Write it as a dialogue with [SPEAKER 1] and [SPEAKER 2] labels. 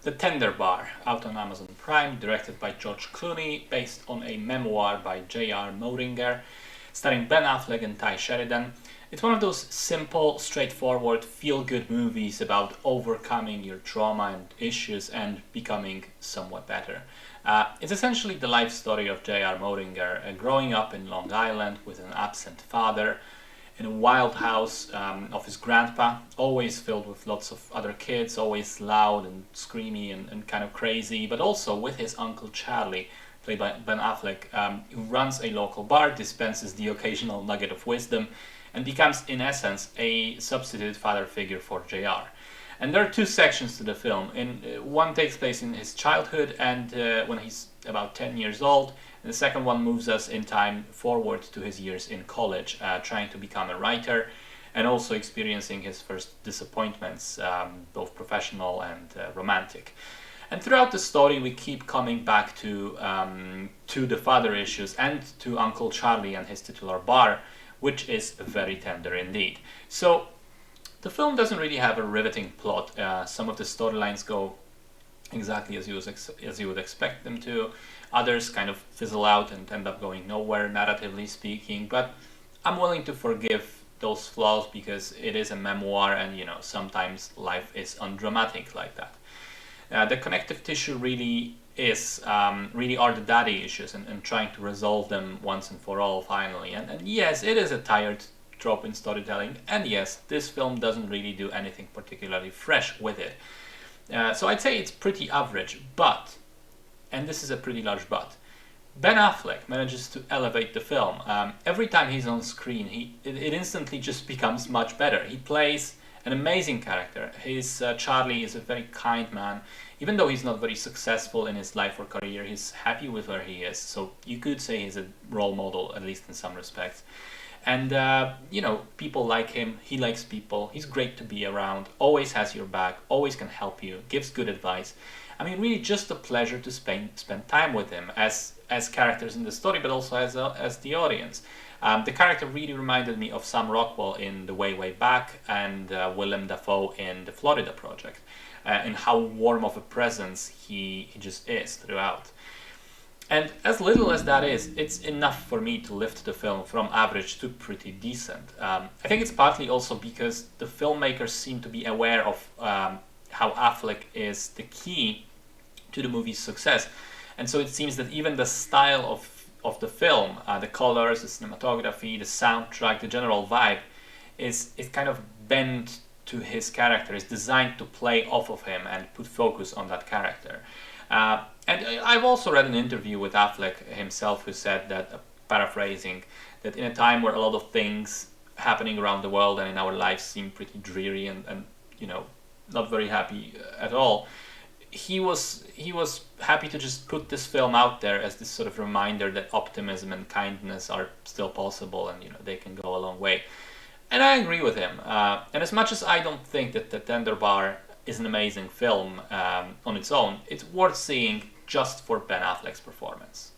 [SPEAKER 1] The Tender Bar, out on Amazon Prime, directed by George Clooney, based on a memoir by J.R. Moehringer, starring Ben Affleck and Ty Sheridan. It's one of those simple, straightforward, feel-good movies about overcoming your trauma and issues and becoming somewhat better. It's essentially the life story of J.R. Moehringer, growing up in Long Island with an absent father, in a wild house of his grandpa, always filled with lots of other kids, always loud and screamy and kind of crazy, but also with his uncle Charlie, played by Ben Affleck, who runs a local bar, dispenses the occasional nugget of wisdom, and becomes, in essence, a substitute father figure for JR. And there are two sections to the film. One takes place in his childhood and when he's about 10 years old. And the second one moves us in time forward to his years in college, trying to become a writer and also experiencing his first disappointments, both professional and romantic. And throughout the story, we keep coming back to the father issues and to Uncle Charlie and his titular bar, which is very tender indeed. So the film doesn't really have a riveting plot. Some of the storylines go exactly as you would expect them to. Others kind of fizzle out and end up going nowhere, narratively speaking. But I'm willing to forgive those flaws because it is a memoir, and sometimes life is undramatic like that. The connective tissue really are the daddy issues and trying to resolve them once and for all finally. And yes, it is a tired trope in storytelling, and yes, this film doesn't really do anything particularly fresh with it. So I'd say it's pretty average, but, and this is a pretty large but, Ben Affleck manages to elevate the film. Every time he's on screen, it instantly just becomes much better. He plays an amazing character. His Charlie is a very kind man. Even though he's not very successful in his life or career, he's happy with where he is. So you could say he's a role model, at least in some respects. And, people like him, he likes people, he's great to be around, always has your back, always can help you, gives good advice. I mean, really just a pleasure to spend time with him as characters in the story, but also as the audience. The character really reminded me of Sam Rockwell in The Way Back and Willem Dafoe in The Florida Project, and how warm of a presence he just is throughout. And as little as that is, it's enough for me to lift the film from average to pretty decent. I think it's partly also because the filmmakers seem to be aware of how Affleck is the key to the movie's success. And so it seems that even the style of the film, the colors, the cinematography, the soundtrack, the general vibe, is kind of bent to his character, is designed to play off of him and put focus on that character. And I've also read an interview with Affleck himself who said that, paraphrasing, that in a time where a lot of things happening around the world and in our lives seem pretty dreary and not very happy at all, he was happy to just put this film out there as this sort of reminder that optimism and kindness are still possible and they can go a long way. And I agree with him. And as much as I don't think that The Tender Bar is an amazing film on its own, it's worth seeing just for Ben Affleck's performance.